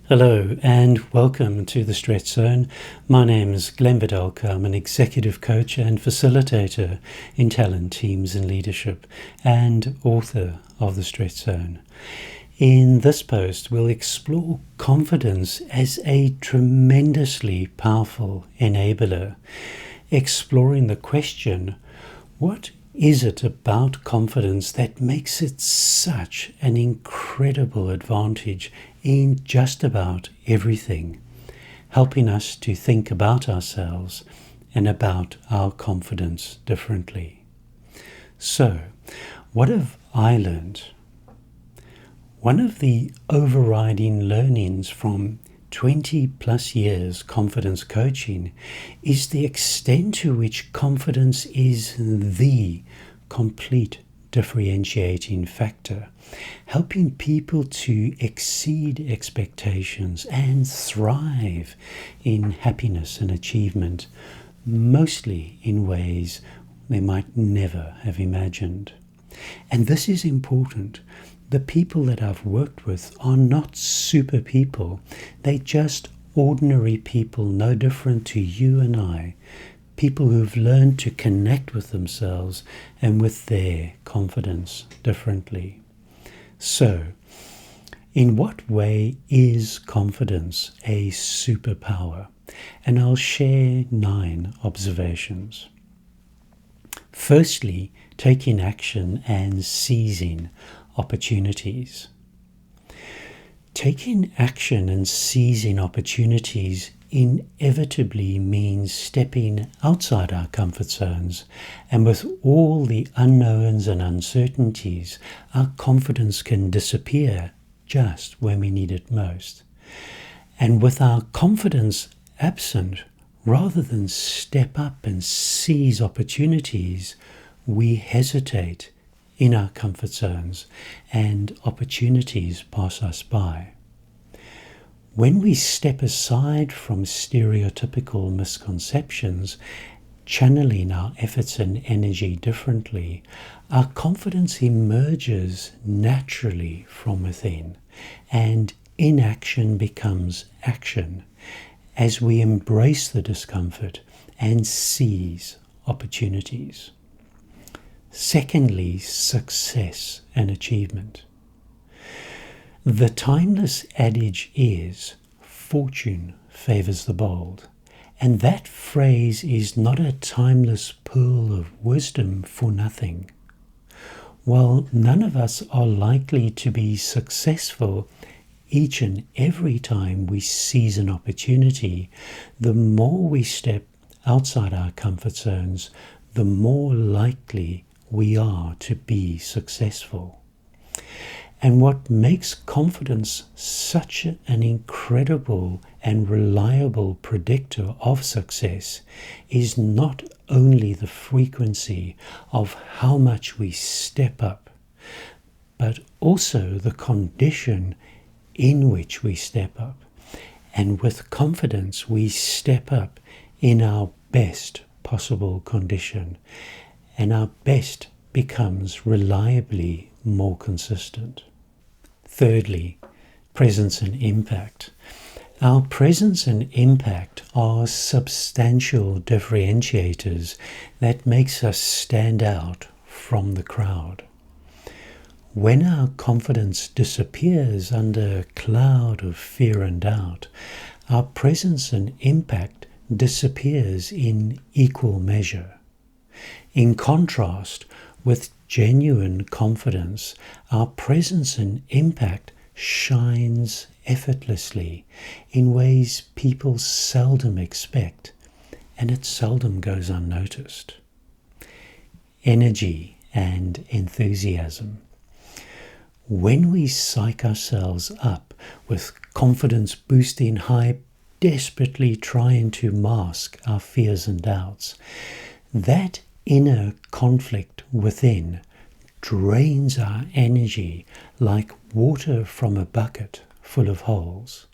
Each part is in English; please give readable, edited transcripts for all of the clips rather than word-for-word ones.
Hello and welcome to the Stretch Zone. My name is Glenn Vidalka. I'm an executive coach and facilitator in talent, teams and leadership, and author of the Stretch Zone. In this post, we'll explore confidence as a tremendously powerful enabler, exploring the question, what is it about confidence that makes it such an incredible advantage in just about everything, helping us to think about ourselves and about our confidence differently? So, what have I learned? One of the overriding learnings from 20 plus years confidence coaching is the extent to which confidence is the complete differentiating factor, helping people to exceed expectations and thrive in happiness and achievement, mostly in ways they might never have imagined. And this is important. The people that I've worked with are not super people. They're just ordinary people, no different to you and I. People who've learned to connect with themselves and with their confidence differently. So, in what way is confidence a superpower? And I'll share 9 observations. Firstly, taking action and seizing opportunities. Taking action and seizing opportunities inevitably means stepping outside our comfort zones, and with all the unknowns and uncertainties, our confidence can disappear just when we need it most. And with our confidence absent, rather than step up and seize opportunities, we hesitate in our comfort zones and opportunities pass us by. When we step aside from stereotypical misconceptions, channeling our efforts and energy differently, our confidence emerges naturally from within, and inaction becomes action as we embrace the discomfort and seize opportunities. Secondly, success and achievement. The timeless adage is, fortune favors the bold, and that phrase is not a timeless pearl of wisdom for nothing. While none of us are likely to be successful each and every time we seize an opportunity, the more we step outside our comfort zones, the more likely we are to be successful. And what makes confidence such an incredible and reliable predictor of success is not only the frequency of how much we step up, but also the condition in which we step up. And with confidence, we step up in our best possible condition, and our best becomes reliably more consistent. Thirdly, presence and impact. Our presence and impact are substantial differentiators that makes us stand out from the crowd. When our confidence disappears under a cloud of fear and doubt, our presence and impact disappears in equal measure. In contrast, with genuine confidence, our presence and impact shines effortlessly in ways people seldom expect, and it seldom goes unnoticed. Energy and enthusiasm. When we psych ourselves up with confidence boosting hype, desperately trying to mask our fears and doubts, that inner conflict within drains our energy like water from a bucket full of holes.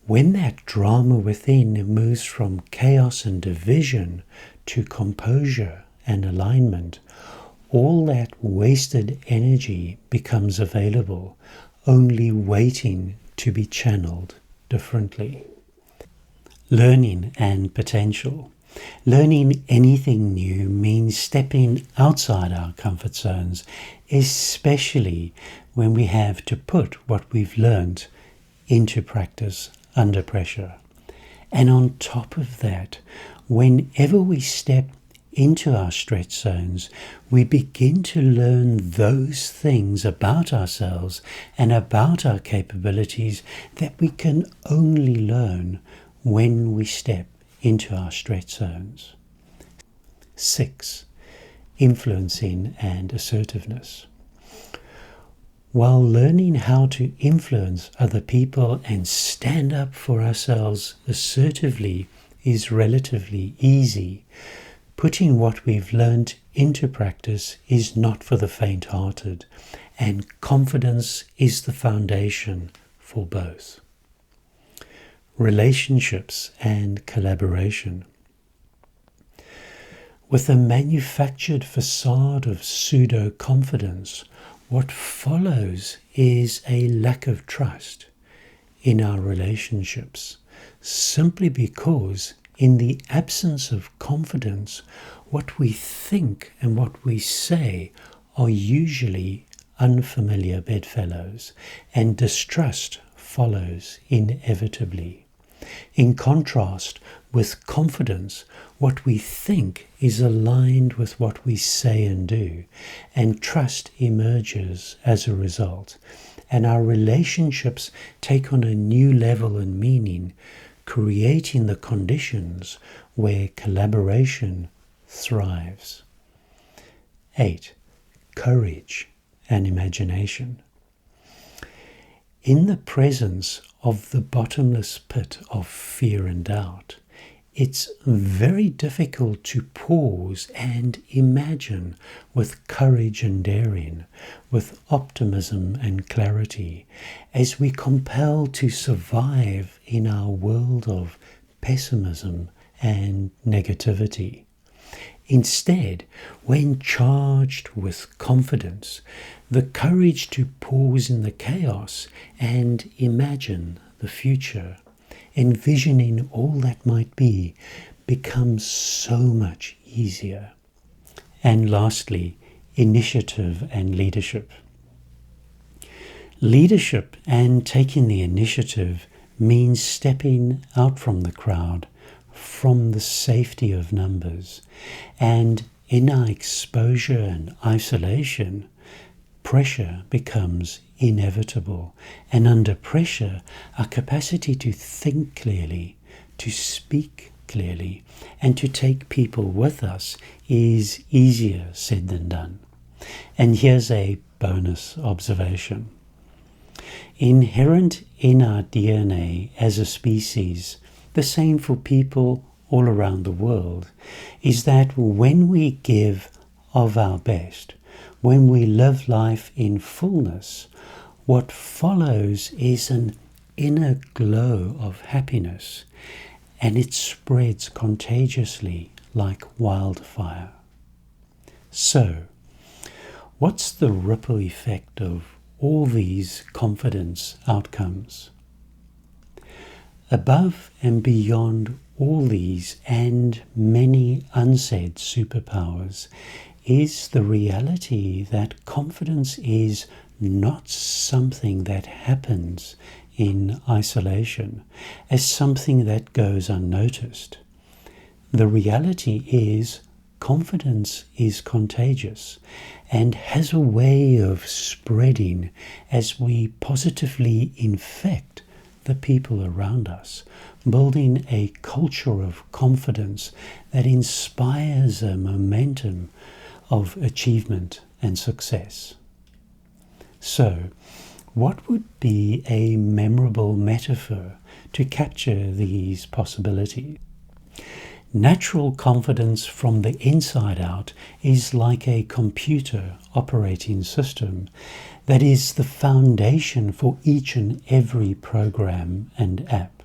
When that drama within moves from chaos and division to composure and alignment, all that wasted energy becomes available, only waiting to be channeled differently. Learning and potential. Learning anything new means stepping outside our comfort zones, especially when we have to put what we've learned into practice under pressure. And on top of that, whenever we step into our stretch zones, we begin to learn those things about ourselves and about our capabilities that we can only learn when we step into our stretch zones. 6. Influencing and assertiveness. While learning how to influence other people and stand up for ourselves assertively is relatively easy, putting what we've learned into practice is not for the faint-hearted, and confidence is the foundation for both. Relationships and collaboration. With a manufactured facade of pseudo-confidence, what follows is a lack of trust in our relationships, simply because in the absence of confidence, what we think and what we say are usually unfamiliar bedfellows, and distrust follows inevitably. In contrast, with confidence, what we think is aligned with what we say and do, and trust emerges as a result, and our relationships take on a new level and meaning, creating the conditions where collaboration thrives. 8. Courage and imagination. In the presence of the bottomless pit of fear and doubt, it's very difficult to pause and imagine with courage and daring, with optimism and clarity, as we compel to survive in our world of pessimism and negativity. Instead, when charged with confidence, the courage to pause in the chaos and imagine the future, envisioning all that might be, becomes so much easier. And lastly, initiative and leadership. Leadership and taking the initiative means stepping out from the crowd, from the safety of numbers, and in our exposure and isolation, pressure becomes inevitable, and under pressure, our capacity to think clearly, to speak clearly, and to take people with us is easier said than done. And here's a bonus observation. Inherent in our DNA as a species, the same for people all around the world, is that when we give of our best, when we live life in fullness, what follows is an inner glow of happiness, and it spreads contagiously like wildfire. So, what's the ripple effect of all these confidence outcomes? Above and beyond all these and many unsaid superpowers is the reality that confidence is not something that happens in isolation, as something that goes unnoticed. The reality is confidence is contagious and has a way of spreading as we positively infect the people around us, building a culture of confidence that inspires a momentum of achievement and success. So, what would be a memorable metaphor to capture these possibilities? Natural confidence from the inside out is like a computer operating system that is the foundation for each and every program and app.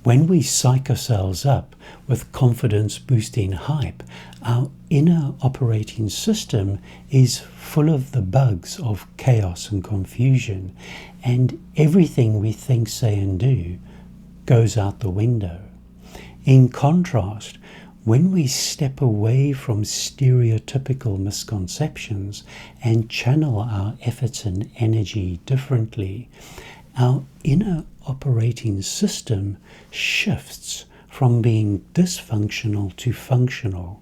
When we psych ourselves up with confidence-boosting hype, our inner operating system is full of the bugs of chaos and confusion, and everything we think, say, and do goes out the window. In contrast, when we step away from stereotypical misconceptions and channel our efforts and energy differently, our inner operating system shifts from being dysfunctional to functional,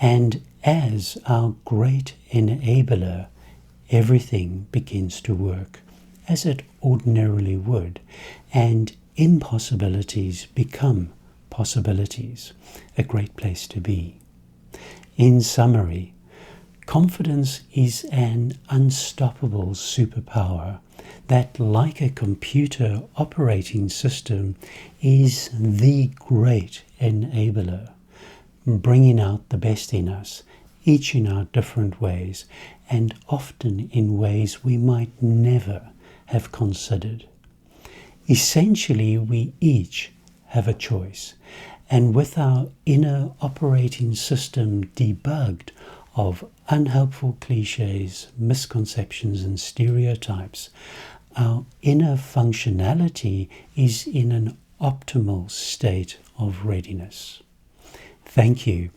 and as our great enabler, everything begins to work as it ordinarily would, and impossibilities become possibilities. A great place to be. In summary, confidence is an unstoppable superpower that, like a computer operating system, is the great enabler, bringing out the best in us, each in our different ways, and often in ways we might never have considered. Essentially, we each have a choice, and with our inner operating system debugged of unhelpful cliches, misconceptions, and stereotypes, our inner functionality is in an optimal state of readiness. Thank you.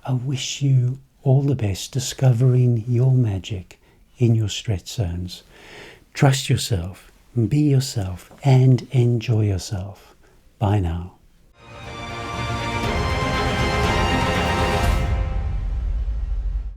I wish you all the best discovering your magic in your stretch zones. Trust yourself, be yourself, and enjoy yourself. Bye now.